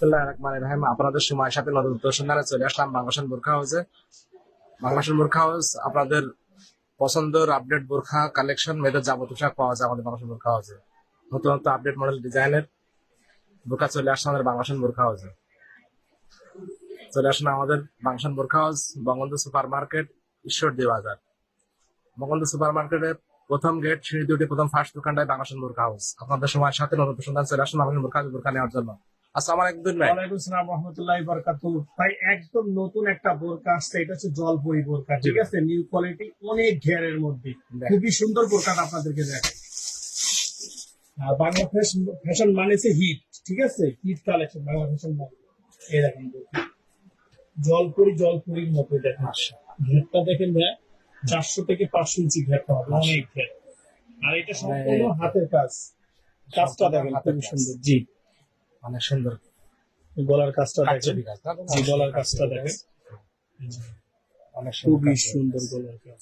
বিসমিল্লাহির রহমানির রহিম। আপনাদের সময়ের সাথে নতুন সন্ধানে চলে আসলাম বাংলাদেশের বোরখা হাউসে। বাংলাদেশের বোরখা হাউস আপনাদের পছন্দের আপডেট বোরখা কালেকশন মেয়েদের যাবতীয় পোশাক পাওয়া যায় আমাদের বাংলাদেশের বোরখা হাউসে। নতুন নতুন আপডেট মডেল ডিজাইনের বোরখা চলে আসছে আমাদের বাংলাদেশের বোরখা হাউসে। চলে আসুন আমাদের বাংলাদেশের বোরখা house, Bangabandhu super market, Ishwardi বাজার। বঙ্গবন্ধু সুপার মার্কেটের প্রথম গেট, সিঁড়ি দুটি, প্রথম ফার্স্ট দোকানটাই বাংলাদেশের বোরখা হাউস। আপনাদের সময়ের সাথে নতুন সন্ধান চলে আসুন বাংলাদেশের বোরখা নেওয়ার জন্য। আসসালামু আলাইকুম ভাই। ওয়ালাইকুম আসসালাম রাহমাতুল্লাহি ওয়া বারাকাতুহু। ভাই একদম নতুন একটা বোরকা আসছে, এটা হচ্ছে জলপরি বোরকা, ঠিক আছে? নিউ কোয়ালিটি, অনেক ঘেরের মধ্যে, খুবই সুন্দর বোরকাটা আপনাদেরকে দেখাই। আর বাংলা ফ্যাশন মানেছে হিট, ঠিক আছে? হিট কালেকশন বাংলা ফ্যাশন মানে এই দেখেন বোরকা। জলপরির মতো দেখেন, ঘেরটা দেখেন ভাই, 400 থেকে 500 ইঞ্চি ঘেরটা হবে, অনেক ঘের। আর এটা সম্পূর্ণ হাতের কাজটা দেখেন খুবই সুন্দর। জি, অনেক সুন্দর গলার কাজটা দেখেন, জি গলার কাজটা দেখেন, খুবই সুন্দর গলার কাজ।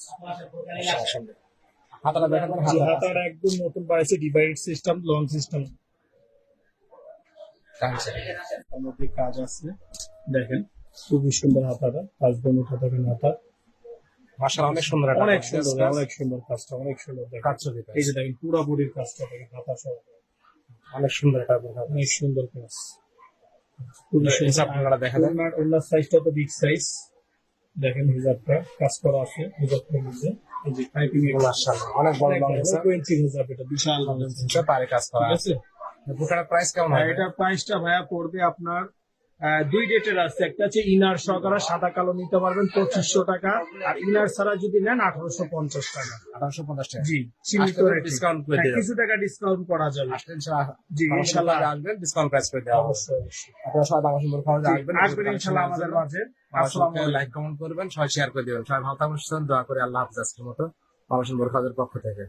হাতাটা দেখেন, জি, হাতার একদম নতুন বাড়াইছে, ডিভাইড সিস্টেম, লং সিস্টেম মধ্যে কাজ আছে দেখেন, খুবই সুন্দর হাতাটা, কাজ দোনো দেখেন হাতা মাশাআল্লাহ অনেক সুন্দর, অনেক সুন্দর, অনেক সুন্দর কাজটা, অনেক সুন্দর দেখেন। এই যে দেখেন পুরোপুরির কাজটা দেখেন, হাতা সহ অনেক সুন্দর, এটা অনেক সুন্দর কাজ, খুবই সুন্দর। আপনারা দেখা যায় ওনার সাইজটা তো বিগ সাইজ দেখেন, হিজাবটা কাজ করা আছে, হিজাবটা মধ্যে এই যে পাইপিং এর মাশাআল্লাহ অনেক বড় লং আছে, 20 হিজাব, এটা বিশাল লং আছে, পারে কাজ করা ঠিক আছে? বোরকাটার প্রাইস কেমন হয়? এটার প্রাইসটা ভাইয়া পড়বে আপনার দুই ডেটের আছে, একটা হচ্ছে ইনার সহকারে সাদা কালো নিতে পারবেন 2500 টাকা, আর ইনার ছাড়া যদি নেন 1850 টাকা। 1850 টাকা। জি, সীমিত রেট, ডিসকাউন্ট করে দেব, কিছু টাকা ডিসকাউন্ট করা যাবে। আসলে ইনশাআল্লাহ, জি ইনশাআল্লাহ আসবেন, ডিসকাউন্ট প্রাইস করে দেওয়া হবে। অবশ্যই আপনারা সবাই বাংলাদেশের বোরখা হাউসে আসবেন ইনশাআল্লাহ আমাদের মাঝে। আসসালামু আলাইকুম, লাইক কমেন্ট করবেন, সবাই শেয়ার করে দিবেন। সবাই ভালো থাকবেন, সুস্থ থাকবেন, দোয়া করি। আল্লাহ হাফেজ। আজকের মতো বাংলাদেশের বোরখা হাউসের পক্ষ থেকে।